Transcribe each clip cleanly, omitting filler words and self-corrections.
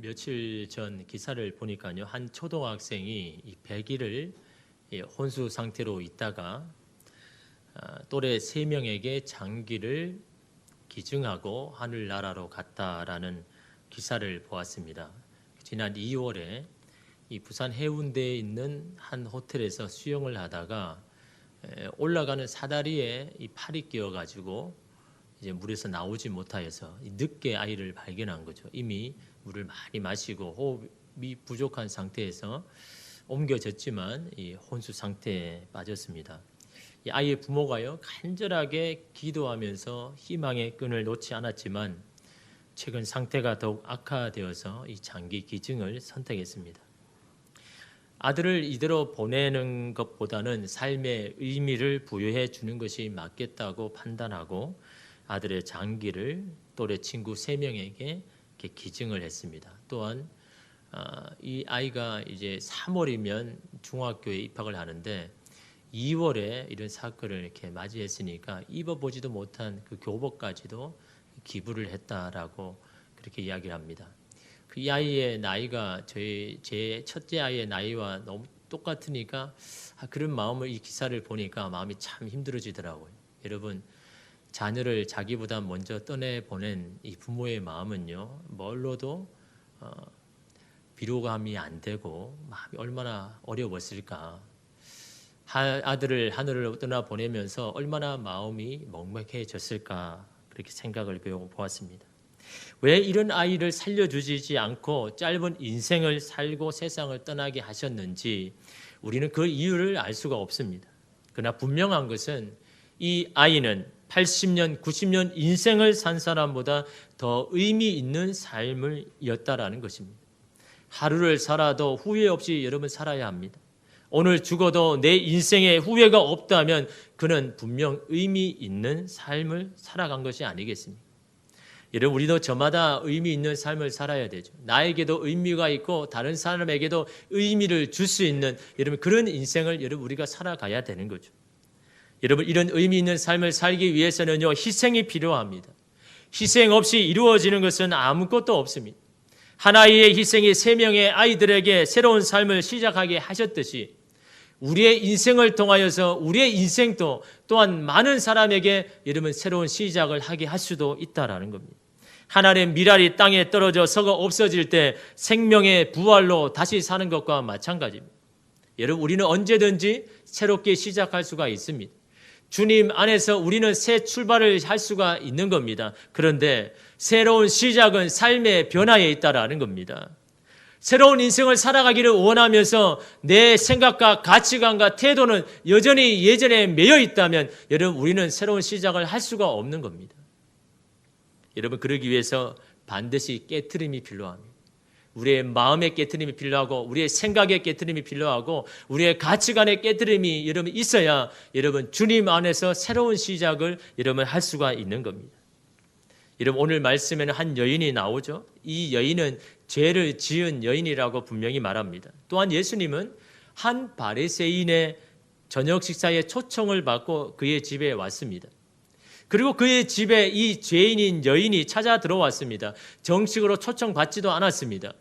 며칠 전 기사를 보니까요, 한 초등학생이 이 100일을 혼수 상태로 있다가 또래 3명에게 장기를 기증하고 하늘나라로 갔다라는 기사를 보았습니다. 지난 2월에 이 부산 해운대에 있는 한 호텔에서 수영을 하다가 올라가는 사다리에 이 팔이 끼어가지고 이제 물에서 나오지 못하여서 늦게 아이를 발견한 거죠. 이미 물을 많이 마시고 호흡이 부족한 상태에서 옮겨졌지만 이 혼수 상태에 빠졌습니다. 이 아이의 부모가요, 간절하게 기도하면서 희망의 끈을 놓지 않았지만 최근 상태가 더욱 악화되어서 이 장기 기증을 선택했습니다. 아들을 이대로 보내는 것보다는 삶의 의미를 부여해 주는 것이 맞겠다고 판단하고 아들의 장기를 또래 친구 3명에게 기증을 했습니다. 또한 이 아이가 이제 3월이면 중학교에 입학을 하는데 2월에 이런 사건을 이렇게 맞이했으니까 입어보지도 못한 그 교복까지도 기부를 했다라고 그렇게 이야기를 합니다. 이 아이의 나이가 제 첫째 아이의 나이와 너무 똑같으니까 그런 마음을 이 기사를 보니까 마음이 참 힘들어지더라고요. 여러분, 자녀를 자기보다 먼저 떠내보낸 이 부모의 마음은요, 뭘로도 위로감이 안 되고 마음이 얼마나 어려웠을까. 아들을 하늘을 떠나보내면서 얼마나 마음이 먹먹해졌을까, 그렇게 생각을 보았습니다. 왜 이런 아이를 살려주시지 않고 짧은 인생을 살고 세상을 떠나게 하셨는지 우리는 그 이유를 알 수가 없습니다. 그러나 분명한 것은 이 아이는 80년, 90년 인생을 산 사람보다 더 의미 있는 삶을 이었다라는 것입니다. 하루를 살아도 후회 없이 여러분 살아야 합니다. 오늘 죽어도 내 인생에 후회가 없다면 그는 분명 의미 있는 삶을 살아간 것이 아니겠습니까? 여러분, 우리도 저마다 의미 있는 삶을 살아야 되죠. 나에게도 의미가 있고 다른 사람에게도 의미를 줄 수 있는 여러분 그런 인생을 여러분 우리가 살아가야 되는 거죠. 여러분, 이런 의미 있는 삶을 살기 위해서는요, 희생이 필요합니다. 희생 없이 이루어지는 것은 아무것도 없습니다. 하나의 희생이 3명의 아이들에게 새로운 삶을 시작하게 하셨듯이 우리의 인생을 통하여서 우리의 인생도 또한 많은 사람에게 여러분 새로운 시작을 하게 할 수도 있다라는 겁니다. 하나님의 미랄이 땅에 떨어져 썩어 없어질 때 생명의 부활로 다시 사는 것과 마찬가지입니다. 여러분, 우리는 언제든지 새롭게 시작할 수가 있습니다. 주님 안에서 우리는 새 출발을 할 수가 있는 겁니다. 그런데 새로운 시작은 삶의 변화에 있다라는 겁니다. 새로운 인생을 살아가기를 원하면서 내 생각과 가치관과 태도는 여전히 예전에 매여 있다면 여러분 우리는 새로운 시작을 할 수가 없는 겁니다. 여러분, 그러기 위해서 반드시 깨트림이 필요합니다. 우리의 마음의 깨트림이 필요하고 우리의 생각의 깨트림이 필요하고 우리의 가치관의 깨트림이 여러분 있어야 여러분 주님 안에서 새로운 시작을 여러분 할 수가 있는 겁니다. 여러분, 오늘 말씀에는 한 여인이 나오죠. 이 여인은 죄를 지은 여인이라고 분명히 말합니다. 또한 예수님은 한 바리새인의 저녁 식사에 초청을 받고 그의 집에 왔습니다. 그리고 그의 집에 이 죄인인 여인이 찾아 들어왔습니다. 정식으로 초청받지도 않았습니다.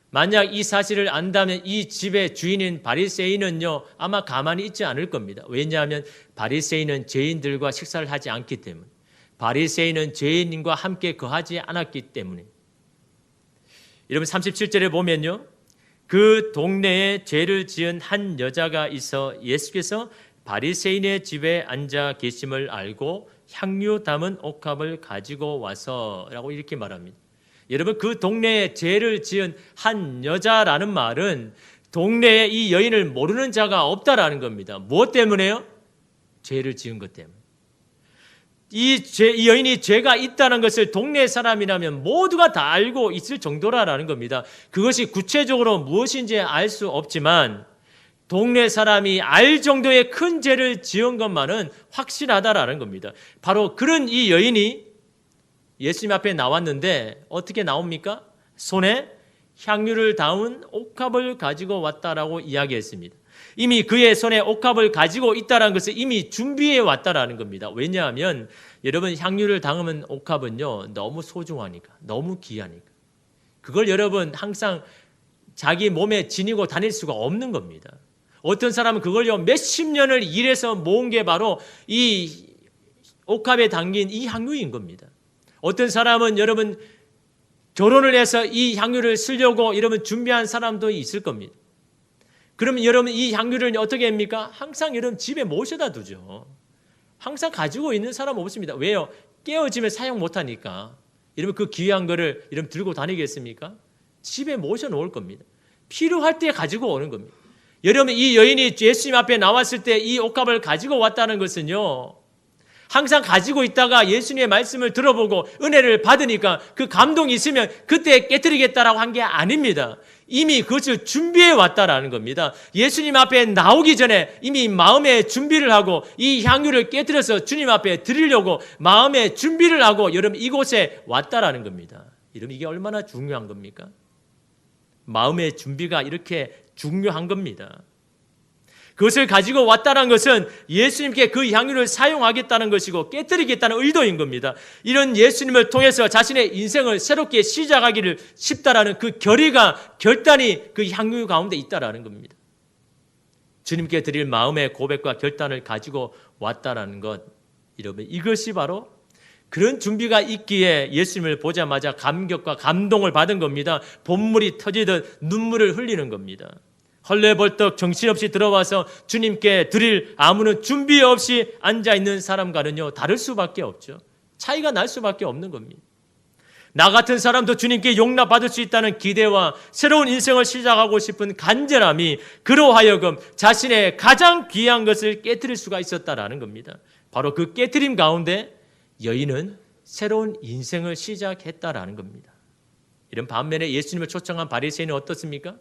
만약 이 사실을 안다면 이 집의 주인인 바리새인은요 아마 가만히 있지 않을 겁니다. 왜냐하면 바리새인은 죄인들과 식사를 하지 않기 때문에, 바리새인은 죄인과 함께 거하지 않았기 때문에. 여러분, 37절에 보면요, 그 동네에 죄를 지은 한 여자가 있어 예수께서 바리새인의 집에 앉아 계심을 알고 향유 담은 옥합을 가지고 와서라고 이렇게 말합니다. 여러분, 그 동네에 죄를 지은 한 여자라는 말은 동네에 이 여인을 모르는 자가 없다라는 겁니다. 무엇 때문에요? 죄를 지은 것 때문에. 이 여인이 죄가 있다는 것을 동네 사람이라면 모두가 다 알고 있을 정도라는 겁니다. 그것이 구체적으로 무엇인지 알 수 없지만 동네 사람이 알 정도의 큰 죄를 지은 것만은 확실하다라는 겁니다. 바로 그런 이 여인이 예수님 앞에 나왔는데 어떻게 나옵니까? 손에 향유를 담은 옥합을 가지고 왔다라고 이야기했습니다. 이미 그의 손에 옥합을 가지고 있다는 것을 이미 준비해 왔다라는 겁니다. 왜냐하면 여러분, 향유를 담은 옥합은요 너무 소중하니까, 너무 귀하니까. 그걸 여러분 항상 자기 몸에 지니고 다닐 수가 없는 겁니다. 어떤 사람은 그걸요 몇십 년을 일해서 모은 게 바로 이 옥합에 담긴 이 향유인 겁니다. 어떤 사람은 여러분 결혼을 해서 이 향유를 쓰려고 여러분 준비한 사람도 있을 겁니다. 그러면 여러분 이 향유를 어떻게 합니까? 항상 여러분 집에 모셔다 두죠. 항상 가지고 있는 사람 없습니다. 왜요? 깨어지면 사용 못하니까. 여러분 그 귀한 거를 여러분 들고 다니겠습니까? 집에 모셔 놓을 겁니다. 필요할 때 가지고 오는 겁니다. 여러분 이 여인이 예수님 앞에 나왔을 때 이 옥합을 가지고 왔다는 것은요, 항상 가지고 있다가 예수님의 말씀을 들어보고 은혜를 받으니까 그 감동이 있으면 그때 깨뜨리겠다라고 한 게 아닙니다. 이미 그것을 준비해 왔다라는 겁니다. 예수님 앞에 나오기 전에 이미 마음에 준비를 하고 이 향유를 깨뜨려서 주님 앞에 드리려고 마음에 준비를 하고 여러분 이곳에 왔다라는 겁니다. 여러분 이게 얼마나 중요한 겁니까? 마음의 준비가 이렇게 중요한 겁니다. 그것을 가지고 왔다는 것은 예수님께 그 향유를 사용하겠다는 것이고 깨뜨리겠다는 의도인 겁니다. 이런 예수님을 통해서 자신의 인생을 새롭게 시작하기를 싶다라는 그 결단이 그 향유 가운데 있다라는 겁니다. 주님께 드릴 마음의 고백과 결단을 가지고 왔다라는 것, 여러분 이것이 바로 그런 준비가 있기에 예수님을 보자마자 감격과 감동을 받은 겁니다. 본물이 터지듯 눈물을 흘리는 겁니다. 헐레벌떡 정신없이 들어와서 주님께 드릴 아무런 준비 없이 앉아있는 사람과는요 다를 수밖에 없죠. 차이가 날 수밖에 없는 겁니다. 나 같은 사람도 주님께 용납받을 수 있다는 기대와 새로운 인생을 시작하고 싶은 간절함이 그로 하여금 자신의 가장 귀한 것을 깨뜨릴 수가 있었다라는 겁니다. 바로 그 깨뜨림 가운데 여인은 새로운 인생을 시작했다라는 겁니다. 이런 반면에 예수님을 초청한 바리새인은 어떻습니까?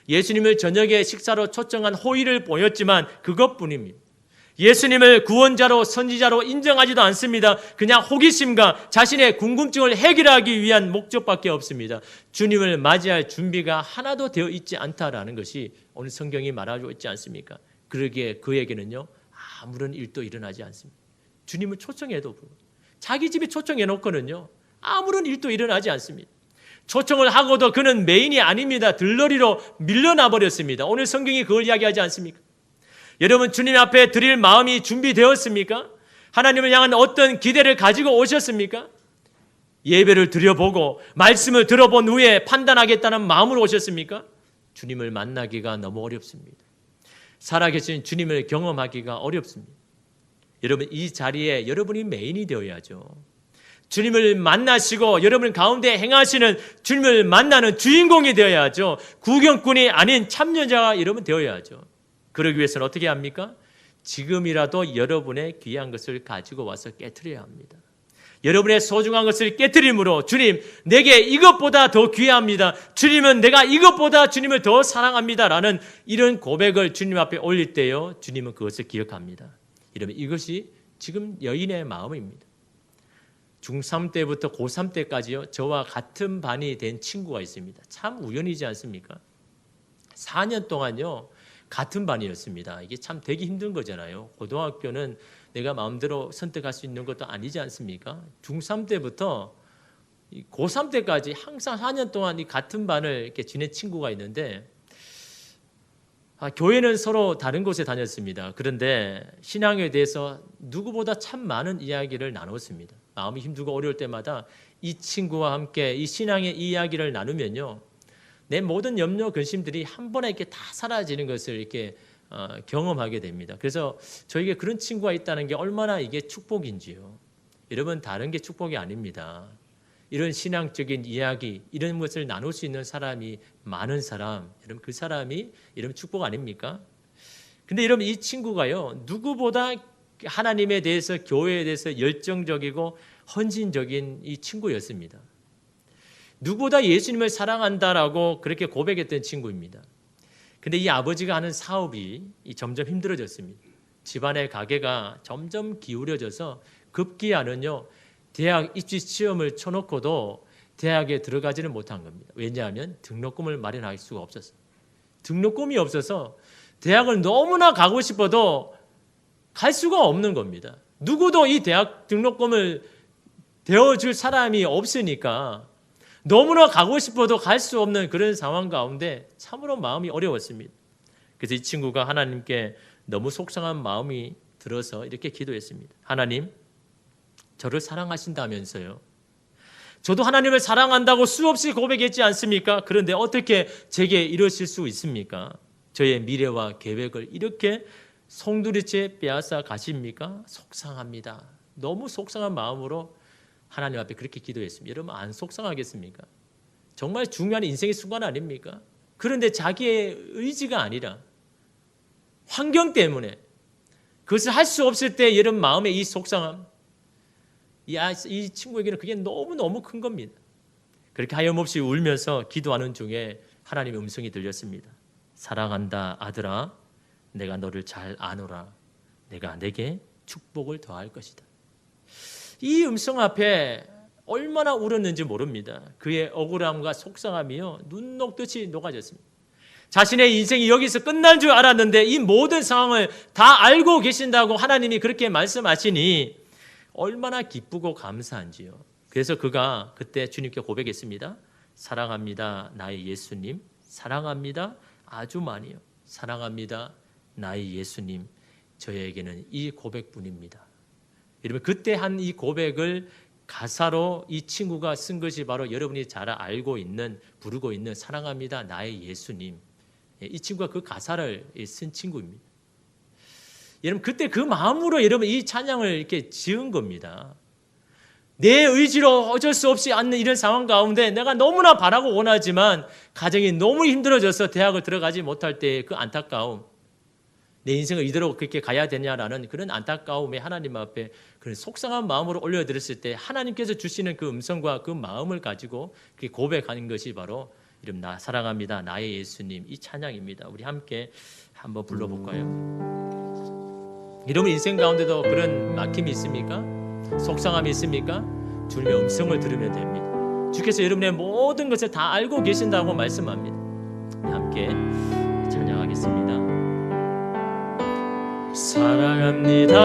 예수님을 저녁에 식사로 초청한 호의를 보였지만 그것뿐입니다. 예수님을 구원자로 선지자로 인정하지도 않습니다. 그냥 호기심과 자신의 궁금증을 해결하기 위한 목적밖에 없습니다. 주님을 맞이할 준비가 하나도 되어 있지 않다라는 것이 오늘 성경이 말하고 있지 않습니까? 그러기에 그에게는요 아무런 일도 일어나지 않습니다. 주님을 초청해도 자기 집에 초청해 놓고는요 아무런 일도 일어나지 않습니다. 초청을 하고도 그는 메인이 아닙니다. 들러리로 밀려나 버렸습니다. 오늘 성경이 그걸 이야기하지 않습니까? 여러분 주님 앞에 드릴 마음이 준비되었습니까? 하나님을 향한 어떤 기대를 가지고 오셨습니까? 예배를 드려보고 말씀을 들어본 후에 판단하겠다는 마음으로 오셨습니까? 주님을 만나기가 너무 어렵습니다. 살아계신 주님을 경험하기가 어렵습니다. 여러분 이 자리에 여러분이 메인이 되어야죠. 주님을 만나시고 여러분 가운데 행하시는 주님을 만나는 주인공이 되어야죠. 구경꾼이 아닌 참여자가 여러분 되어야죠. 그러기 위해서는 어떻게 합니까? 지금이라도 여러분의 귀한 것을 가지고 와서 깨트려야 합니다. 여러분의 소중한 것을 깨트림으로 주님 내게 이것보다 더 귀합니다. 주님은 내가 이것보다 주님을 더 사랑합니다. 라는 이런 고백을 주님 앞에 올릴 때요 주님은 그것을 기억합니다. 여러분 이것이 지금 여인의 마음입니다. 중3 때부터 고3 때까지요 저와 같은 반이 된 친구가 있습니다. 참 우연이지 않습니까? 4년 동안요 같은 반이었습니다. 이게 참 되기 힘든 거잖아요. 고등학교는 내가 마음대로 선택할 수 있는 것도 아니지 않습니까? 중3 때부터 고3 때까지 항상 4년 동안 이 같은 반을 이렇게 지낸 친구가 있는데 교회는 서로 다른 곳에 다녔습니다. 그런데 신앙에 대해서 누구보다 참 많은 이야기를 나눴습니다. 마음이 힘들고 어려울 때마다 이 친구와 함께 이 신앙의 이야기를 나누면요, 내 모든 염려 근심들이 한 번에 이렇게 다 사라지는 것을 이렇게 경험하게 됩니다. 그래서 저에게 그런 친구가 있다는 게 얼마나 이게 축복인지요. 여러분 다른 게 축복이 아닙니다. 이런 신앙적인 이야기 이런 것을 나눌 수 있는 사람이 많은 사람, 여러분 그 사람이 여러분 축복 아닙니까? 근데 여러분 이 친구가요 누구보다 하나님에 대해서 교회에 대해서 열정적이고 헌신적인 이 친구였습니다. 누구보다 예수님을 사랑한다라고 그렇게 고백했던 친구입니다. 근데 이 아버지가 하는 사업이 점점 힘들어졌습니다. 집안의 가계가 점점 기울여져서 급기야는요 대학 입시 시험을 쳐놓고도 대학에 들어가지는 못한 겁니다. 왜냐하면 등록금을 마련할 수가 없었어요. 등록금이 없어서 대학을 너무나 가고 싶어도 갈 수가 없는 겁니다. 누구도 이 대학 등록금을 대어줄 사람이 없으니까 너무나 가고 싶어도 갈 수 없는 그런 상황 가운데 참으로 마음이 어려웠습니다. 그래서 이 친구가 하나님께 너무 속상한 마음이 들어서 이렇게 기도했습니다. 하나님, 저를 사랑하신다면서요. 저도 하나님을 사랑한다고 수없이 고백했지 않습니까? 그런데 어떻게 제게 이러실 수 있습니까? 저의 미래와 계획을 이렇게 송두리째 빼앗아 가십니까? 속상합니다. 너무 속상한 마음으로 하나님 앞에 그렇게 기도했습니다. 여러분 안 속상하겠습니까? 정말 중요한 인생의 순간 아닙니까? 그런데 자기의 의지가 아니라 환경 때문에 그것을 할 수 없을 때 여러분 마음의 이 속상함, 이 친구에게는 그게 너무너무 큰 겁니다. 그렇게 하염없이 울면서 기도하는 중에 하나님의 음성이 들렸습니다. 사랑한다 아들아, 내가 너를 잘 아노라. 내가 내게 축복을 더할 것이다. 이 음성 앞에 얼마나 울었는지 모릅니다. 그의 억울함과 속상함이요 눈 녹듯이 녹아졌습니다. 자신의 인생이 여기서 끝난 줄 알았는데 이 모든 상황을 다 알고 계신다고 하나님이 그렇게 말씀하시니 얼마나 기쁘고 감사한지요. 그래서 그가 그때 주님께 고백했습니다. 사랑합니다 나의 예수님. 사랑합니다 아주 많이요. 사랑합니다 나의 예수님. 저에게는 이 고백뿐입니다. 여러분 그때 한 이 고백을 가사로 이 친구가 쓴 것이 바로 여러분이 잘 알고 있는 부르고 있는 사랑합니다 나의 예수님. 이 친구가 그 가사를 쓴 친구입니다. 여러분 그때 그 마음으로 여러분 이 찬양을 이렇게 지은 겁니다. 내 의지로 어쩔 수 없이 않는 이런 상황 가운데 내가 너무나 바라고 원하지만 가정이 너무 힘들어져서 대학을 들어가지 못할 때 그 안타까움, 내 인생을 이대로 그렇게 가야 되냐라는 그런 안타까움에 하나님 앞에 그런 속상한 마음으로 올려드렸을 때 하나님께서 주시는 그 음성과 그 마음을 가지고 그렇게 고백하는 것이 바로 이름 나 사랑합니다 나의 예수님 이 찬양입니다. 우리 함께 한번 불러볼까요? 여러분 인생 가운데도 그런 막힘이 있습니까? 속상함이 있습니까? 주님의 음성을 들으면 됩니다. 주께서 여러분의 모든 것을 다 알고 계신다고 말씀합니다. 함께 찬양하겠습니다. 사랑합니다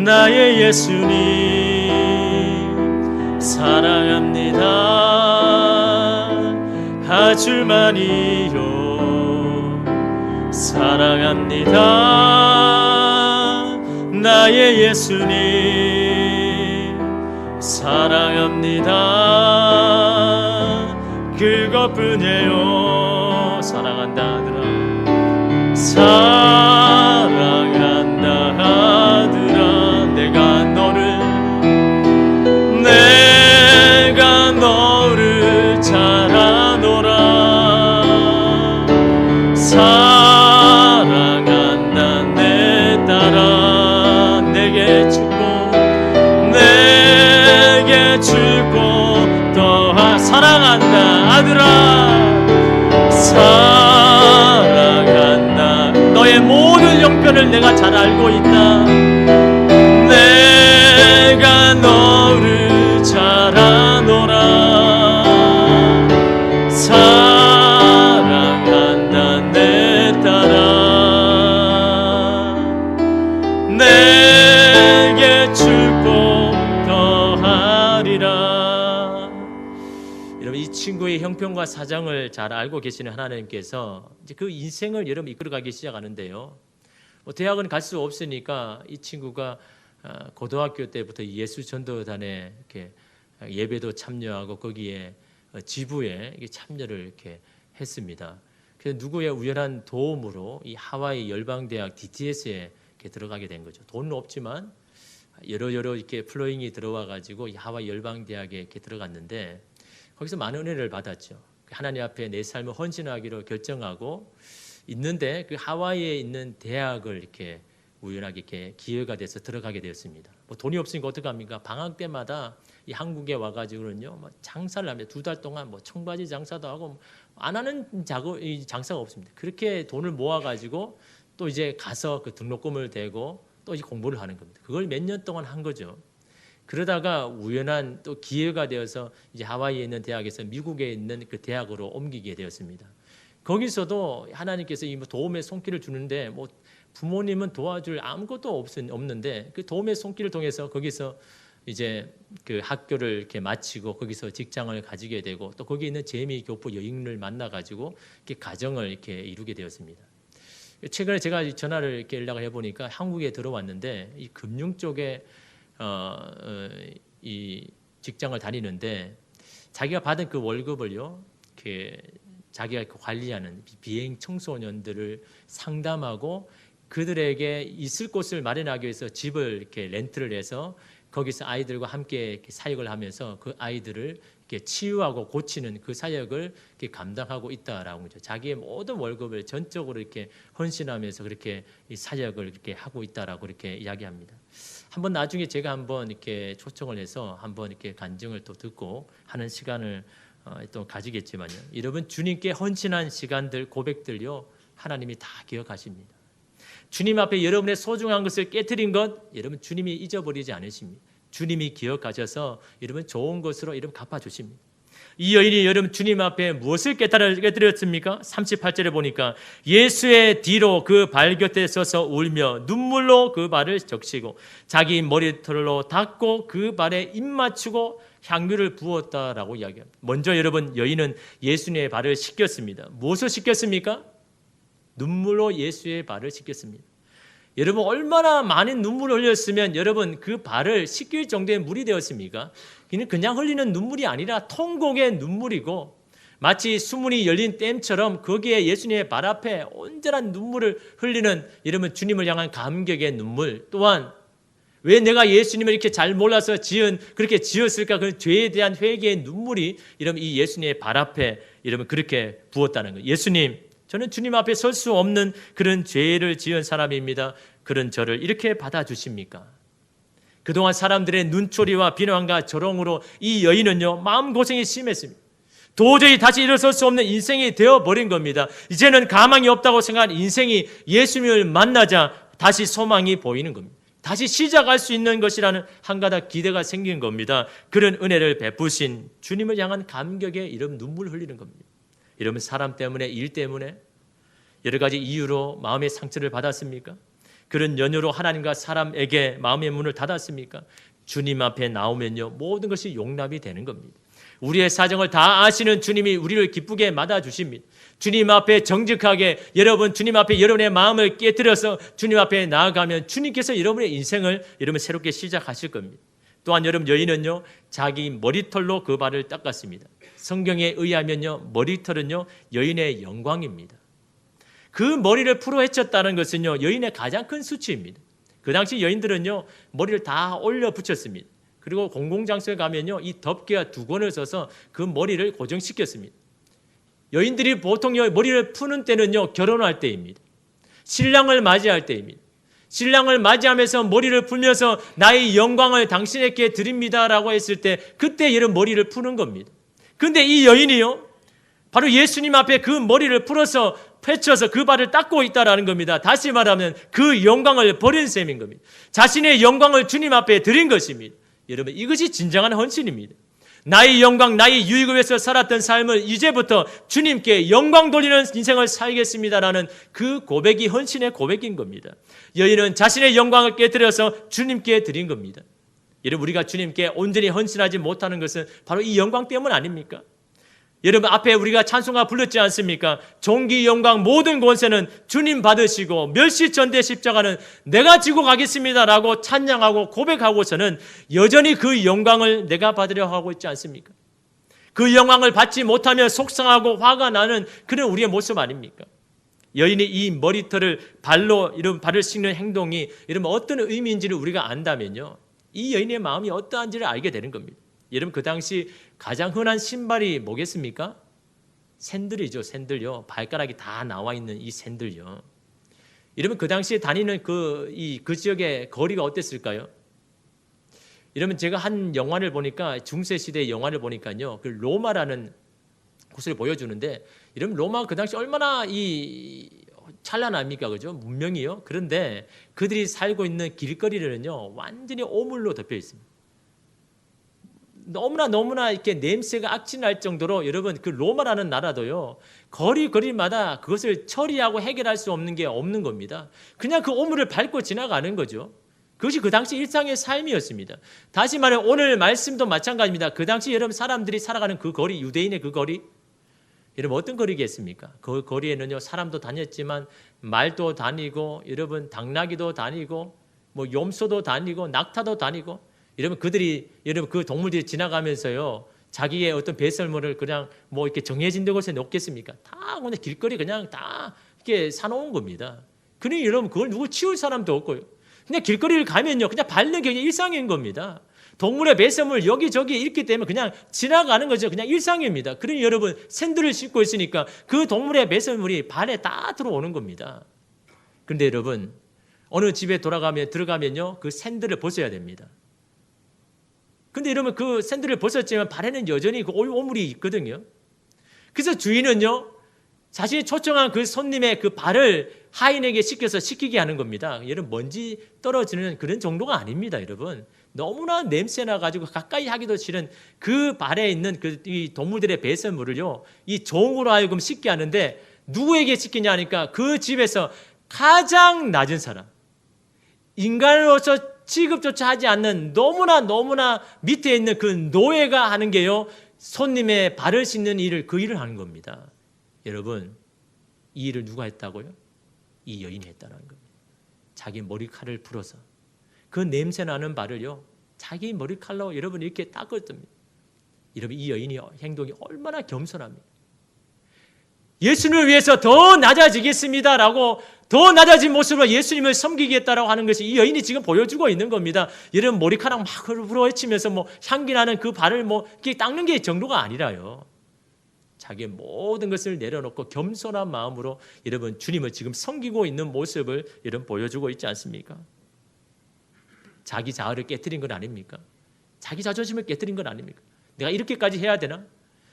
나의 예수님. 사랑합니다 아주 많이요. 사랑합니다 나의 예수님. 사랑합니다 그것뿐이에요. 사랑한다 아들아. 사랑한다 아들아. 내가 너를 잘 아노라. 사랑한다 내 딸아. 내게 주고 더 사랑한다 아들아. 사랑한다. 너의 모든 형편을 내가 잘 알고 있다. 내가 너를 잘 아노라. 사랑한다 내 딸아. 내게 주고 더하리라. 여러분 이 친구의 형편과 사정을 잘 알고 계시는 하나님께서 이제 그 인생을 여러분 이끌어가기 시작하는데요. 대학은 갈 수 없으니까 이 친구가 고등학교 때부터 예수 전도단에 이렇게 예배도 참여하고 거기에 지부에 참여를 이렇게 했습니다. 그래서 누구의 우연한 도움으로 이 하와이 열방대학 DTS에 이렇게 들어가게 된 거죠. 돈은 없지만 여러 이렇게 플로잉이 들어와 가지고 이 하와이 열방대학에 이렇게 들어갔는데 거기서 많은 은혜를 받았죠. 하나님 앞에 내 삶을 헌신하기로 결정하고 있는데 그 하와이에 있는 대학을 이렇게 우연하게 이렇게 기회가 돼서 들어가게 되었습니다. 뭐 돈이 없으니까 어떡합니까? 방학 때마다 이 한국에 와가지고는요, 뭐 장사를 합니다. 2달 동안 뭐 청바지 장사도 하고 안 하는 장사가 없습니다. 그렇게 돈을 모아가지고 또 이제 가서 그 등록금을 대고 또 이제 공부를 하는 겁니다. 그걸 몇 년 동안 한 거죠. 그러다가 우연한 또 기회가 되어서 이제 하와이에 있는 대학에서 미국에 있는 그 대학으로 옮기게 되었습니다. 거기서도 하나님께서 이 도움의 손길을 주는데 뭐 부모님은 도와줄 아무것도 없는데 그 도움의 손길을 통해서 거기서 이제 그 학교를 이렇게 마치고 거기서 직장을 가지게 되고 또 거기 있는 재미 교포 여인을 만나 가지고 이렇게 가정을 이렇게 이루게 되었습니다. 최근에 제가 전화를 이렇게 연락을 해보니까 한국에 들어왔는데 이 금융 쪽에 이 직장을 다니는데 자기가 받은 그 월급을요, 이렇게 자기가 관리하는 비행 청소년들을 상담하고 그들에게 있을 곳을 마련하기 위해서 집을 이렇게 렌트를 해서 거기서 아이들과 함께 이렇게 사역을 하면서 그 아이들을 이렇게 치유하고 고치는 그 사역을 이렇게 감당하고 있다라고 하죠. 자기의 모든 월급을 전적으로 이렇게 헌신하면서 그렇게 이 사역을 이렇게 하고 있다라고 이렇게 이야기합니다. 한번 나중에 제가 한번 이렇게 초청을 해서 한번 이렇게 간증을 또 듣고 하는 시간을 또 가지겠지만요. 여러분 주님께 헌신한 시간들 고백들요 하나님이 다 기억하십니다. 주님 앞에 여러분의 소중한 것을 깨트린 것 여러분 주님이 잊어버리지 않으십니다. 주님이 기억하셔서 여러분 좋은 것으로 여러분 갚아주십니다. 이 여인이 여러분 주님 앞에 무엇을 깨뜨렸습니까? 38절에 보니까 예수의 뒤로 그 발 곁에 서서 울며 눈물로 그 발을 적시고 자기 머리털로 닦고 그 발에 입 맞추고 향유를 부었다라고 이야기합니다. 먼저 여러분 여인은 예수님의 발을 씻겼습니다. 무엇을 씻겼습니까? 눈물로 예수의 발을 씻겼습니다. 여러분 얼마나 많은 눈물을 흘렸으면 여러분 그 발을 씻길 정도의 물이 되었습니까? 그냥 흘리는 눈물이 아니라 통곡의 눈물이고 마치 수문이 열린 댐처럼 거기에 예수님의 발 앞에 온전한 눈물을 흘리는 여러분 주님을 향한 감격의 눈물, 또한 왜 내가 예수님을 이렇게 잘 몰라서 그렇게 지었을까, 그 죄에 대한 회개의 눈물이 여러분 이 예수님의 발 앞에 여러분 그렇게 부었다는 거예요. 예수님, 저는 주님 앞에 설 수 없는 그런 죄를 지은 사람입니다. 그런 저를 이렇게 받아주십니까? 그동안 사람들의 눈초리와 비난과 조롱으로 이 여인은요 마음고생이 심했습니다. 도저히 다시 일어설 수 없는 인생이 되어버린 겁니다. 이제는 가망이 없다고 생각한 인생이 예수님을 만나자 다시 소망이 보이는 겁니다. 다시 시작할 수 있는 것이라는 한 가닥 기대가 생긴 겁니다. 그런 은혜를 베푸신 주님을 향한 감격에 이런 눈물 흘리는 겁니다. 여러분 사람 때문에, 일 때문에, 여러 가지 이유로 마음의 상처를 받았습니까? 그런 연유로 하나님과 사람에게 마음의 문을 닫았습니까? 주님 앞에 나오면요 모든 것이 용납이 되는 겁니다. 우리의 사정을 다 아시는 주님이 우리를 기쁘게 맞아주십니다. 주님 앞에 정직하게 여러분 주님 앞에 여러분의 마음을 깨뜨려서 주님 앞에 나아가면 주님께서 여러분의 인생을 여러분 새롭게 시작하실 겁니다. 또한 여러분 여인은요 자기 머리털로 그 발을 닦았습니다. 성경에 의하면요 머리털은요 여인의 영광입니다. 그 머리를 풀어 헤쳤다는 것은요 여인의 가장 큰 수치입니다. 그 당시 여인들은요 머리를 다 올려 붙였습니다. 그리고 공공장소에 가면요 이 덮개와 두건을 써서 그 머리를 고정시켰습니다. 여인들이 보통 머리를 푸는 때는요 결혼할 때입니다. 신랑을 맞이할 때입니다. 신랑을 맞이하면서 머리를 풀면서 나의 영광을 당신에게 드립니다라고 했을 때 그때 여러분 머리를 푸는 겁니다. 그런데 이 여인이요 바로 예수님 앞에 그 머리를 풀어서 펼쳐서 그 발을 닦고 있다라는 겁니다. 다시 말하면 그 영광을 버린 셈인 겁니다. 자신의 영광을 주님 앞에 드린 것입니다. 여러분 이것이 진정한 헌신입니다. 나의 영광, 나의 유익을 위해서 살았던 삶을 이제부터 주님께 영광 돌리는 인생을 살겠습니다라는 그 고백이 헌신의 고백인 겁니다. 여인은 자신의 영광을 깨뜨려서 주님께 드린 겁니다. 여러분 우리가 주님께 온전히 헌신하지 못하는 것은 바로 이 영광 때문 아닙니까? 여러분 앞에 우리가 찬송가 불렀지 않습니까? 존귀 영광 모든 권세는 주님 받으시고 멸시전대 십자가는 내가 지고 가겠습니다라고 찬양하고 고백하고서는 여전히 그 영광을 내가 받으려 하고 있지 않습니까? 그 영광을 받지 못하면 속상하고 화가 나는 그런 우리의 모습 아닙니까? 여인이 이 머리털을 이런 발을 씻는 행동이 여러분 어떤 의미인지를 우리가 안다면요 이 여인의 마음이 어떠한지를 알게 되는 겁니다. 여러분 그 당시 가장 흔한 신발이 뭐겠습니까? 샌들이죠. 샌들요. 발가락이 다 나와 있는 이 샌들요. 여러분 그 당시에 다니는 그 지역의 거리가 어땠을까요? 여러분 제가 한 영화를 보니까 중세 시대의 영화를 보니까요. 그 로마라는 곳을 보여주는데 여러분 로마가 그 당시 얼마나 찬란합니까? 그죠? 문명이요. 그런데 그들이 살고 있는 길거리는요. 완전히 오물로 덮여 있습니다. 너무나 이렇게 냄새가 악진할 정도로 여러분 그 로마라는 나라도요 거리마다 그것을 처리하고 해결할 수 없는 게 없는 겁니다. 그냥 그 오물을 밟고 지나가는 거죠. 그것이 그 당시 일상의 삶이었습니다. 다시 말해 오늘 말씀도 마찬가지입니다. 그 당시 여러분 사람들이 살아가는 그 거리, 유대인의 그 거리, 여러분 어떤 거리겠습니까? 그 거리에는요 사람도 다녔지만 말도 다니고 여러분 당나귀도 다니고 뭐 염소도 다니고 낙타도 다니고 여러분 여러분 그 동물들이 지나가면서요 자기의 어떤 배설물을 그냥 뭐 이렇게 정해진 곳에 놓겠습니까? 다 그냥 길거리 그냥 다 이렇게 사놓은 겁니다. 그러니 여러분 그걸 누구 치울 사람도 없고요. 그냥 길거리를 가면요 그냥 밟는 게 일상인 겁니다. 동물의 배설물 여기저기 있기 때문에 그냥 지나가는 거죠. 그냥 일상입니다. 그러니 여러분 샌들을 신고 있으니까 그 동물의 배설물이 발에 다 들어오는 겁니다. 그런데 여러분 어느 집에 들어가면요 그 샌들을 벗어야 됩니다. 근데 여러분 그 샌들을 벗었지만 발에는 여전히 그 오물이 있거든요. 그래서 주인은요 자신이 초청한 그 손님의 그 발을 하인에게 씻기게 하는 겁니다. 여러분 먼지 떨어지는 그런 정도가 아닙니다. 여러분 너무나 냄새 나가지고 가까이 하기도 싫은 그 발에 있는 이 동물들의 배설물을요 이 종으로 하여금 씻게 하는데 누구에게 씻기냐 하니까 그 집에서 가장 낮은 사람, 인간으로서 취급조차 하지 않는 너무나 밑에 있는 그 노예가 하는 게요 손님의 발을 씻는 일을 그 일을 하는 겁니다. 여러분 이 일을 누가 했다고요? 이 여인이 했다는 겁니다. 자기 머리칼을 풀어서 그 냄새 나는 발을요 자기 머리칼로 여러분 이렇게 닦았답니다. 여러분 이 여인의 행동이 얼마나 겸손합니다. 예수님을 위해서 더 낮아지겠습니다라고 더 낮아진 모습으로 예수님을 섬기겠다라고 하는 것이 이 여인이 지금 보여주고 있는 겁니다. 여러분 머리카락 막 불어헤치면서 뭐 향기 나는 그 발을 뭐 이렇게 닦는 게 정도가 아니라요. 자기의 모든 것을 내려놓고 겸손한 마음으로 여러분 주님을 지금 섬기고 있는 모습을 여러분 보여주고 있지 않습니까? 자기 자아를 깨트린 건 아닙니까? 자기 자존심을 깨트린 건 아닙니까? 내가 이렇게까지 해야 되나?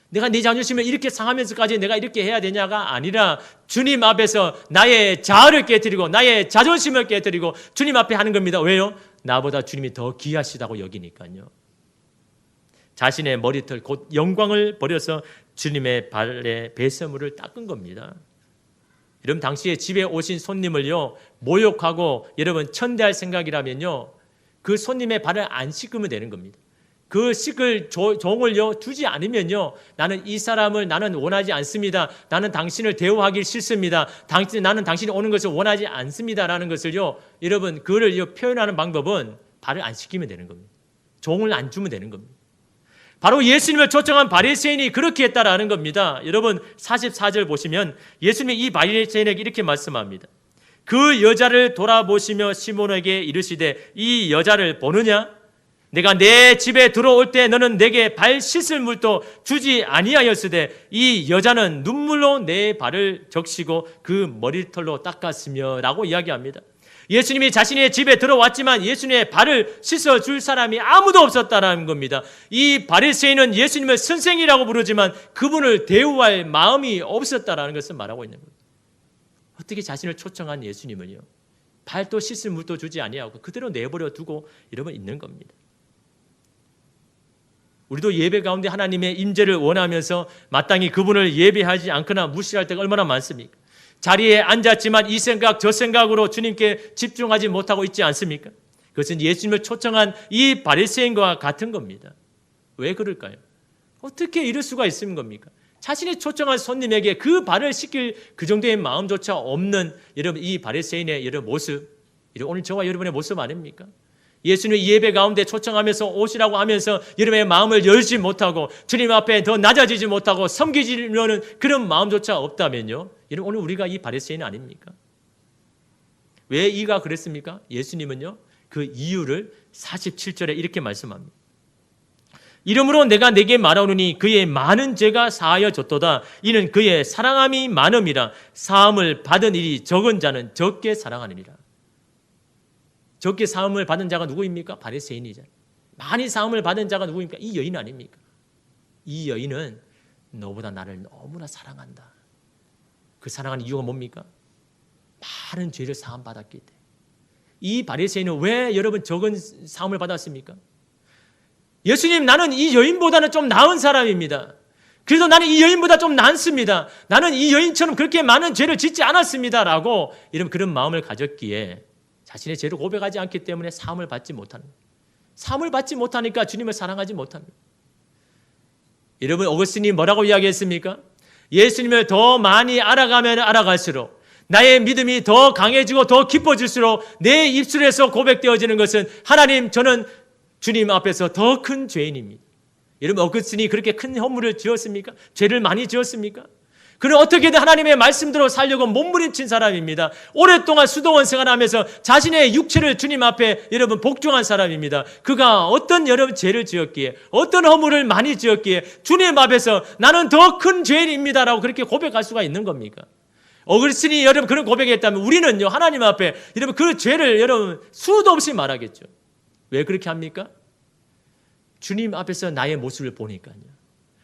내가 내 자존심을 이렇게 상하면서까지 내가 이렇게 해야 되냐가 아니라 주님 앞에서 나의 자아를 깨트리고 나의 자존심을 깨트리고 주님 앞에 하는 겁니다. 왜요? 나보다 주님이 더 귀하시다고 여기니까요. 자신의 머리털 곧 영광을 버려서 주님의 발에 배설물을 닦은 겁니다. 여러분 당시에 집에 오신 손님을요 모욕하고 여러분 천대할 생각이라면요 그 손님의 발을 안 씻으면 되는 겁니다. 그 씻을 종을요 두지 않으면요 나는 이 사람을 나는 원하지 않습니다. 나는 당신을 대우하기 싫습니다. 나는 당신이 오는 것을 원하지 않습니다라는 것을요 여러분 그거를 표현하는 방법은 발을 안 씻기면 되는 겁니다. 종을 안 주면 되는 겁니다. 바로 예수님을 초청한 바리새인이 그렇게 했다라는 겁니다. 여러분 44절 보시면 예수님이 이 바리새인에게 이렇게 말씀합니다. 그 여자를 돌아보시며 시몬에게 이르시되 이 여자를 보느냐? 내가 내 집에 들어올 때 너는 내게 발 씻을 물도 주지 아니하였으되 이 여자는 눈물로 내 발을 적시고 그 머리털로 닦았으며 라고 이야기합니다. 예수님이 자신의 집에 들어왔지만 예수님의 발을 씻어줄 사람이 아무도 없었다는 겁니다. 이 바리새인은 예수님을 선생이라고 부르지만 그분을 대우할 마음이 없었다는 것을 말하고 있는 겁니다. 어떻게 자신을 초청한 예수님을요 발도 씻을 물도 주지 아니하고 그대로 내버려 두고 이러면 있는 겁니다. 우리도 예배 가운데 하나님의 임재를 원하면서 마땅히 그분을 예배하지 않거나 무시할 때가 얼마나 많습니까? 자리에 앉았지만 이 생각 저 생각으로 주님께 집중하지 못하고 있지 않습니까? 그것은 예수님을 초청한 이 바리새인과 같은 겁니다. 왜 그럴까요? 어떻게 이럴 수가 있는 겁니까? 자신이 초청한 손님에게 그 발을 씻길 그 정도의 마음조차 없는 여러분 이 바리새인의 여러분 모습, 오늘 저와 여러분의 모습 아닙니까? 예수님의 예배 가운데 초청하면서 오시라고 하면서 여러분의 마음을 열지 못하고 주님 앞에 더 낮아지지 못하고 섬기려는 그런 마음조차 없다면요. 여러분 오늘 우리가 이 바리새인 아닙니까? 왜 이가 그랬습니까? 예수님은요. 그 이유를 47절에 이렇게 말씀합니다. 이러므로 내가 내게 말하노니 그의 많은 죄가 사하여졌도다. 이는 그의 사랑함이 많음이라. 사함을 받은 일이 적은 자는 적게 사랑하느니라. 적게 사함을 받은 자가 누구입니까? 바리새인이잖아요. 많이 사함을 받은 자가 누구입니까? 이 여인 아닙니까? 이 여인은 너보다 나를 너무나 사랑한다. 그 사랑하는 이유가 뭡니까? 많은 죄를 사함 받았기 때문에. 이 바리새인은 왜 여러분 적은 사함을 받았습니까? 예수님 나는 이 여인보다는 좀 나은 사람입니다. 그래도 나는 이 여인보다 좀 낫습니다. 나는 이 여인처럼 그렇게 많은 죄를 짓지 않았습니다. 라고 이런 그런 마음을 가졌기에 자신의 죄를 고백하지 않기 때문에 사함을 받지 못하는 거예요. 사함을 받지 못하니까 주님을 사랑하지 못합니다. 여러분, 어거스틴이 뭐라고 이야기했습니까? 예수님을 더 많이 알아가면 알아갈수록 나의 믿음이 더 강해지고 더 깊어질수록 내 입술에서 고백되어지는 것은 하나님, 저는 주님 앞에서 더 큰 죄인입니다. 여러분, 어거스틴이 그렇게 큰 허물을 지었습니까? 죄를 많이 지었습니까? 그는 어떻게든 하나님의 말씀대로 살려고 몸부림친 사람입니다. 오랫동안 수도원 생활하면서 자신의 육체를 주님 앞에 여러분 복종한 사람입니다. 그가 어떤 여러분 죄를 지었기에, 어떤 허물을 많이 지었기에 주님 앞에서 나는 더 큰 죄인입니다라고 그렇게 고백할 수가 있는 겁니까? 어거스틴이 여러분 그런 고백했다면 우리는요, 하나님 앞에 여러분 그 죄를 여러분 수도 없이 말하겠죠. 왜 그렇게 합니까? 주님 앞에서 나의 모습을 보니까요.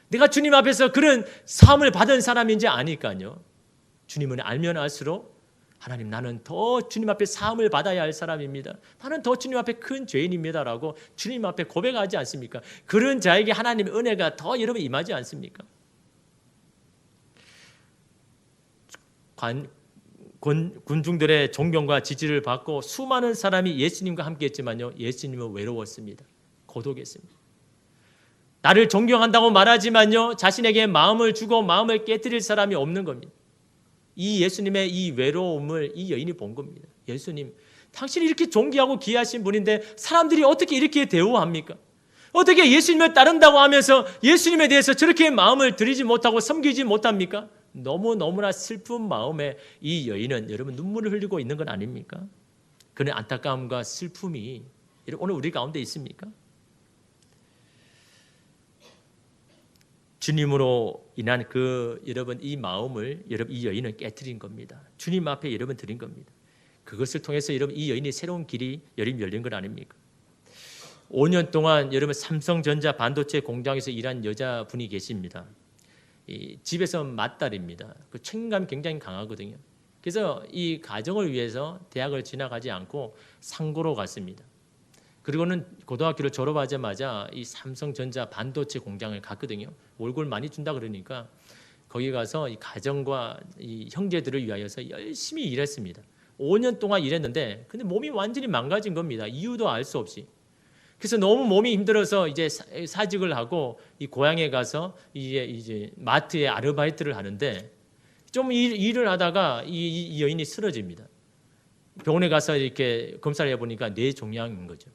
내가 주님 앞에서 그런 사함을 받은 사람인지 아니까요. 주님은 알면 알수록 하나님, 나는 더 주님 앞에 사함을 받아야 할 사람입니다. 나는 더 주님 앞에 큰 죄인입니다라고 주님 앞에 고백하지 않습니까? 그런 자에게 하나님의 은혜가 더 여러분 임하지 않습니까? 군중들의 존경과 지지를 받고 수많은 사람이 예수님과 함께했지만요, 예수님은 외로웠습니다. 고독했습니다. 나를 존경한다고 말하지만요, 자신에게 마음을 주고 마음을 깨뜨릴 사람이 없는 겁니다. 이 예수님의 이 외로움을 이 여인이 본 겁니다. 예수님, 당신이 이렇게 존귀하고 귀하신 분인데 사람들이 어떻게 이렇게 대우합니까? 어떻게 예수님을 따른다고 하면서 예수님에 대해서 저렇게 마음을 들이지 못하고 섬기지 못합니까? 너무나 슬픈 마음에 이 여인은 여러분 눈물을 흘리고 있는 건 아닙니까? 그런 안타까움과 슬픔이 오늘 우리 가운데 있습니까? 주님으로 인한 그 여러분 이 마음을 여러분 이 여인은 깨트린 겁니다. 주님 앞에 여러분 드린 겁니다. 그것을 통해서 여러분 이 여인이 새로운 길이 열린 건 아닙니까? 5년 동안 여러분 삼성전자 반도체 공장에서 일한 여자분이 계십니다. 이 집에서 맏딸입니다. 그 책임감이 굉장히 강하거든요. 그래서 이 가정을 위해서 대학을 진학하지 않고 상고로 갔습니다. 그리고는 고등학교를 졸업하자마자 이 삼성전자 반도체 공장을 갔거든요. 월급을 많이 준다 그러니까 거기 가서 이 가정과 이 형제들을 위하여서 열심히 일했습니다. 5년 동안 일했는데 근데 몸이 완전히 망가진 겁니다. 이유도 알 수 없이. 그래서 너무 몸이 힘들어서 이제 사직을 하고 이 고향에 가서 이제 마트에 아르바이트를 하는데 좀 일을 하다가 이 여인이 쓰러집니다. 병원에 가서 이렇게 검사를 해보니까 뇌종양인 거죠.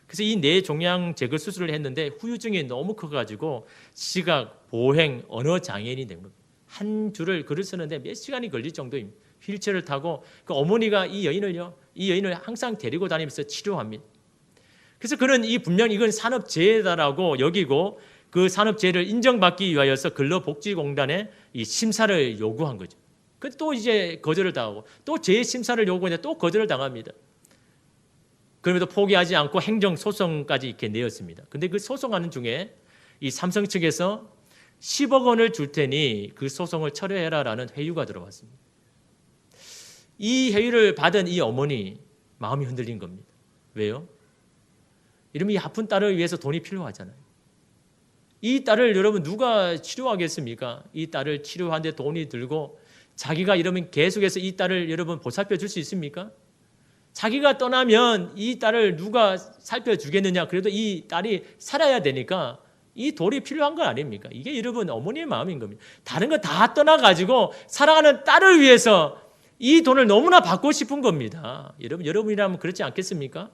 그래서 이 뇌종양 제거 수술을 했는데 후유증이 너무 커가지고 시각, 보행, 언어 장애인이 된 겁니다. 한 줄을 글을 쓰는데 몇 시간이 걸릴 정도입니다. 휠체어를 타고 그 어머니가 이 여인을 항상 데리고 다니면서 치료합니다. 그래서 그는 분명 이건 산업재해다라고 여기고 그 산업재해를 인정받기 위하여서 근로복지공단에 이 심사를 요구한 거죠. 그 또 이제 거절을 당하고 또 재심사를 요구했는데 또 거절을 당합니다. 그럼에도 포기하지 않고 행정소송까지 이렇게 내었습니다. 근데 그 소송하는 중에 이 삼성 측에서 10억 원을 줄 테니 그 소송을 철회해라라는 회유가 들어왔습니다. 이 회유를 받은 이 어머니 마음이 흔들린 겁니다. 왜요? 이러면 이 아픈 딸을 위해서 돈이 필요하잖아요. 이 딸을 여러분 누가 치료하겠습니까? 이 딸을 치료하는데 돈이 들고 자기가 이러면 계속해서 이 딸을 여러분 보살펴 줄 수 있습니까? 자기가 떠나면 이 딸을 누가 살펴주겠느냐. 그래도 이 딸이 살아야 되니까 이 돈이 필요한 거 아닙니까? 이게 여러분 어머니의 마음인 겁니다. 다른 거 다 떠나가지고 사랑하는 딸을 위해서 이 돈을 너무나 받고 싶은 겁니다. 여러분이라면 그렇지 않겠습니까?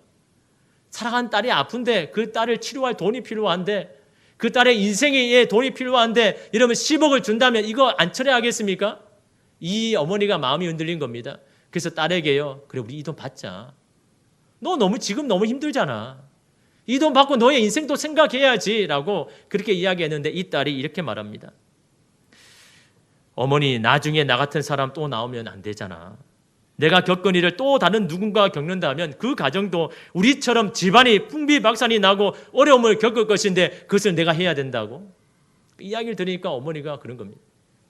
사랑하는 딸이 아픈데 그 딸을 치료할 돈이 필요한데 그 딸의 인생에 돈이 필요한데 여러분 10억을 준다면 이거 안 철회하겠습니까? 이 어머니가 마음이 흔들린 겁니다. 그래서 딸에게요. 그래 우리 이 돈 받자. 너 지금 너무 힘들잖아. 이 돈 받고 너의 인생도 생각해야지라고 그렇게 이야기했는데 이 딸이 이렇게 말합니다. 어머니 나중에 나 같은 사람 또 나오면 안 되잖아. 내가 겪은 일을 또 다른 누군가가 겪는다면 그 가정도 우리처럼 집안이 풍비박산이 나고 어려움을 겪을 것인데 그것을 내가 해야 된다고. 이야기를 들으니까 어머니가 그런 겁니다.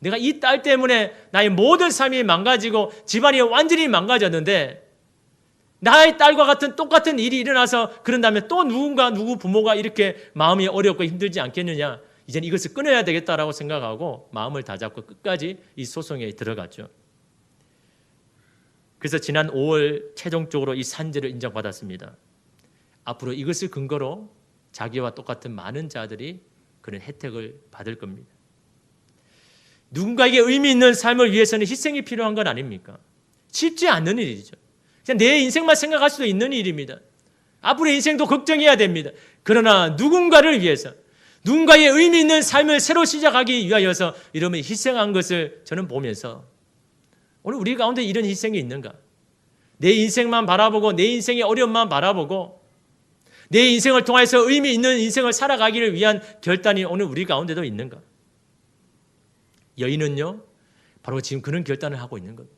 내가 이 딸 때문에 나의 모든 삶이 망가지고 집안이 완전히 망가졌는데 나의 딸과 같은 똑같은 일이 일어나서 그런다면 또 누구 부모가 이렇게 마음이 어렵고 힘들지 않겠느냐. 이제는 이것을 끊어야 되겠다라고 생각하고 마음을 다잡고 끝까지 이 소송에 들어갔죠. 그래서 지난 5월 최종적으로 이 산재를 인정받았습니다. 앞으로 이것을 근거로 자기와 똑같은 많은 자들이 그런 혜택을 받을 겁니다. 누군가에게 의미 있는 삶을 위해서는 희생이 필요한 건 아닙니까? 쉽지 않는 일이죠. 그냥 내 인생만 생각할 수도 있는 일입니다. 앞으로의 인생도 걱정해야 됩니다. 그러나 누군가를 위해서, 누군가의 의미 있는 삶을 새로 시작하기 위하여서 이러면 희생한 것을 저는 보면서 오늘 우리 가운데 이런 희생이 있는가? 내 인생만 바라보고 내 인생의 어려움만 바라보고 내 인생을 통해서 의미 있는 인생을 살아가기를 위한 결단이 오늘 우리 가운데도 있는가? 여인은요, 바로 지금 그런 결단을 하고 있는 겁니다.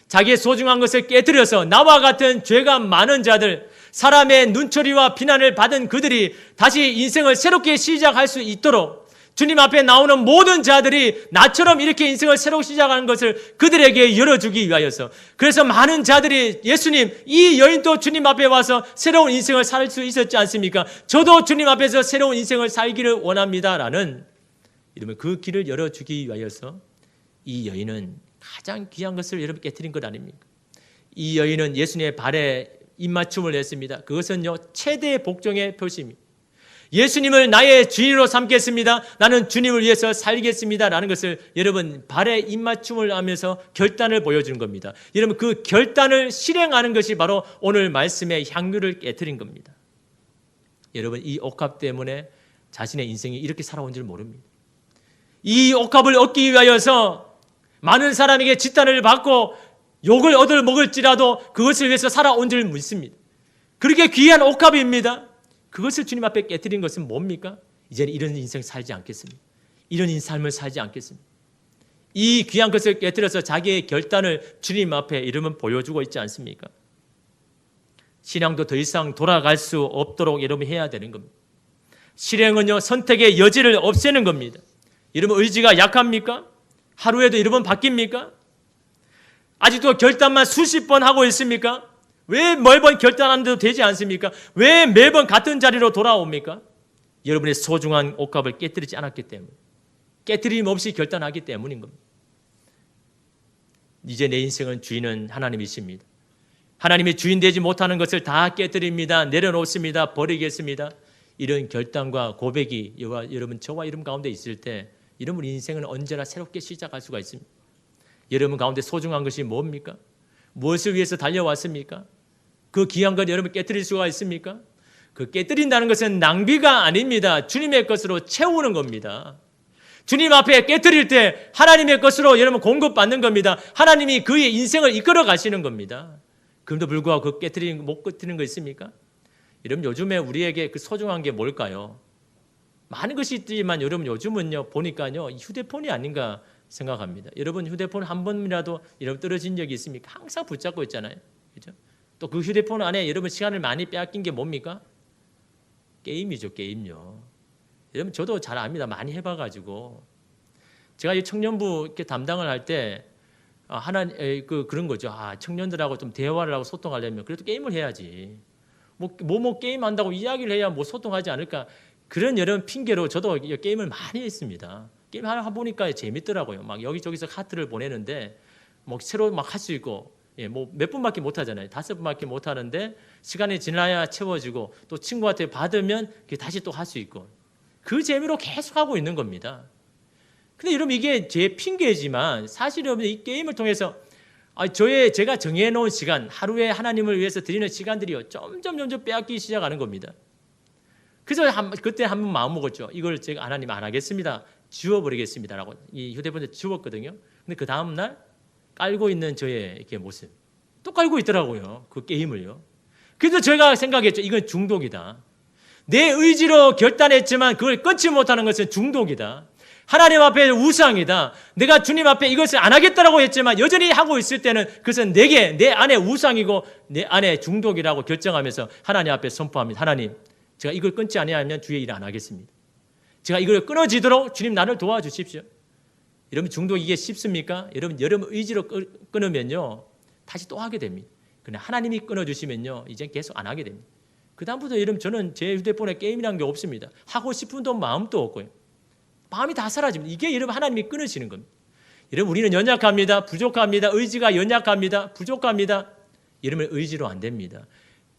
자기의 소중한 것을 깨뜨려서 나와 같은 죄가 많은 자들, 사람의 눈초리와 비난을 받은 그들이 다시 인생을 새롭게 시작할 수 있도록 주님 앞에 나오는 모든 자들이 나처럼 이렇게 인생을 새로 시작하는 것을 그들에게 열어주기 위하여서, 그래서 많은 자들이 예수님, 이 여인도 주님 앞에 와서 새로운 인생을 살 수 있었지 않습니까? 저도 주님 앞에서 새로운 인생을 살기를 원합니다라는 이러면 그 길을 열어주기 위하여서 이 여인은 가장 귀한 것을 여러분 깨뜨린 것 아닙니까? 이 여인은 예수님의 발에 입맞춤을 했습니다. 그것은요, 최대 복종의 표시입니다. 예수님을 나의 주인으로 삼겠습니다. 나는 주님을 위해서 살겠습니다. 라는 것을 여러분 발에 입맞춤을 하면서 결단을 보여주는 겁니다. 여러분 그 결단을 실행하는 것이 바로 오늘 말씀의 향유를 깨뜨린 겁니다. 여러분 이 옥합 때문에 자신의 인생이 이렇게 살아온 줄 모릅니다. 이 옥합을 얻기 위하여서 많은 사람에게 지탄을 받고 욕을 얻을 먹을지라도 그것을 위해서 살아온 줄 믿습니다. 그렇게 귀한 옥합입니다. 그것을 주님 앞에 깨뜨린 것은 뭡니까? 이제는 이런 인생 살지 않겠습니다. 이런 삶을 살지 않겠습니다. 이 귀한 것을 깨뜨려서 자기의 결단을 주님 앞에 이러면 보여주고 있지 않습니까? 신앙도 더 이상 돌아갈 수 없도록 여러분 해야 되는 겁니다. 실행은요, 선택의 여지를 없애는 겁니다. 여러분 의지가 약합니까? 하루에도 여러분 바뀝니까? 아직도 결단만 수십 번 하고 있습니까? 왜 매번 결단하는데도 되지 않습니까? 왜 매번 같은 자리로 돌아옵니까? 여러분의 소중한 옥합을 깨뜨리지 않았기 때문에, 깨뜨림 없이 결단하기 때문인 겁니다. 이제 내 인생은 주인은 하나님이십니다. 하나님이 주인 되지 못하는 것을 다 깨뜨립니다. 내려놓습니다. 버리겠습니다. 이런 결단과 고백이 여러분 저와 여러분 가운데 있을 때 여러분 인생은 언제나 새롭게 시작할 수가 있습니다. 여러분 가운데 소중한 것이 뭡니까? 무엇을 위해서 달려왔습니까? 그 귀한 것 여러분 깨뜨릴 수가 있습니까? 그 깨뜨린다는 것은 낭비가 아닙니다. 주님의 것으로 채우는 겁니다. 주님 앞에 깨뜨릴 때 하나님의 것으로 여러분 공급받는 겁니다. 하나님이 그의 인생을 이끌어 가시는 겁니다. 그럼에도 불구하고 그 못 깨뜨리는 거 있습니까? 여러분 요즘에 우리에게 그 소중한 게 뭘까요? 많은 것이 있지만 여러분 요즘은요 보니까요 휴대폰이 아닌가 생각합니다. 여러분 휴대폰 한 번이라도 여러분 떨어진 적이 있습니까? 항상 붙잡고 있잖아요. 그죠? 또 그 휴대폰 안에 여러분 시간을 많이 빼앗긴 게 뭡니까? 게임이죠, 게임요. 여러분 저도 잘 압니다. 많이 해봐가지고 제가 이 청년부 이렇게 담당을 할 때 그런 거죠. 청년들하고 좀 대화를 하고 소통하려면 그래도 게임을 해야지. 뭐 게임 한다고 이야기를 해야 뭐 소통하지 않을까? 그런 여러 핑계로 저도 게임을 많이 했습니다. 게임 하나 보니까 재밌더라고요. 막 여기저기서 카트를 보내는데 뭐 새로 막 할 수 있고, 뭐 몇 분밖에 못 하잖아요. 5분밖에 못 하는데 시간이 지나야 채워지고 또 친구한테 받으면 다시 또 할 수 있고 그 재미로 계속 하고 있는 겁니다. 근데 여러분 이게 제 핑계지만 사실 여러분 이 게임을 통해서 제가 정해놓은 시간, 하루에 하나님을 위해서 드리는 시간들이요 점점 빼앗기기 시작하는 겁니다. 그래서 그때 한번 마음 먹었죠. 이걸 제가 하나님 안 하겠습니다. 지워버리겠습니다라고 이 휴대폰에 지웠거든요. 근데 그 다음 날 깔고 있는 저의 이렇게 모습 또 깔고 있더라고요. 그 게임을요. 그래서 제가 생각했죠. 이건 중독이다. 내 의지로 결단했지만 그걸 끊지 못하는 것은 중독이다. 하나님 앞에 우상이다. 내가 주님 앞에 이것을 안 하겠다라고 했지만 여전히 하고 있을 때는 그것은 내 안에 우상이고 내 안에 중독이라고 결정하면서 하나님 앞에 선포합니다. 하나님, 제가 이걸 끊지 아니하면 주의 일을 안 하겠습니다. 제가 이걸 끊어지도록 주님 나를 도와주십시오. 여러분 중독 이게 쉽습니까? 여러분 의지로 끊으면요 다시 또 하게 됩니다. 그러나 하나님이 끊어주시면요 이제 계속 안 하게 됩니다. 그 다음부터 여러분 저는 제 휴대폰에 게임이라는 게 없습니다. 하고 싶은 마음도 없고요. 마음이 다 사라집니다. 이게 여러분 하나님이 끊으시는 겁니다. 여러분 우리는 연약합니다. 부족합니다. 의지가 연약합니다. 부족합니다. 여러분 의지로 안 됩니다.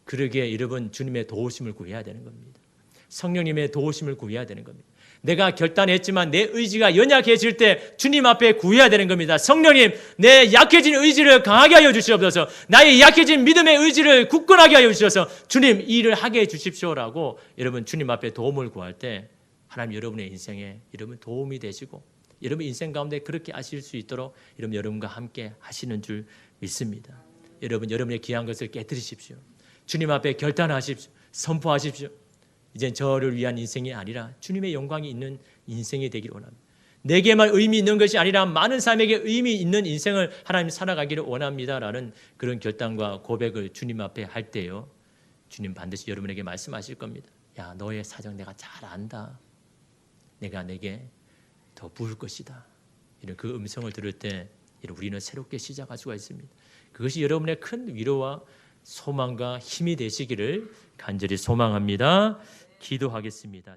그러기에 여러분 주님의 도우심을 구해야 되는 겁니다. 성령님의 도우심을 구해야 되는 겁니다. 내가 결단했지만 내 의지가 연약해질 때 주님 앞에 구해야 되는 겁니다. 성령님, 내 약해진 의지를 강하게 하여 주시옵소서. 나의 약해진 믿음의 의지를 굳건하게 하여 주셔서 주님 이 일을 하게 해 주십시오라고 여러분 주님 앞에 도움을 구할 때 하나님 여러분의 인생에 여러분 도움이 되시고 여러분 인생 가운데 그렇게 하실 수 있도록 여러분 여러분과 함께 하시는 줄 믿습니다. 여러분 여러분의 귀한 것을 깨뜨리십시오. 주님 앞에 결단하십시오. 선포하십시오. 이젠 저를 위한 인생이 아니라 주님의 영광이 있는 인생이 되기를 원합니다. 내게만 의미 있는 것이 아니라 많은 사람에게 의미 있는 인생을 하나님 살아가기를 원합니다라는 그런 결단과 고백을 주님 앞에 할 때요. 주님 반드시 여러분에게 말씀하실 겁니다. 야, 너의 사정 내가 잘 안다. 내가 내게 더 부을 것이다. 이런 그 음성을 들을 때 우리는 새롭게 시작할 수가 있습니다. 그것이 여러분의 큰 위로와 소망과 힘이 되시기를 간절히 소망합니다. 기도하겠습니다.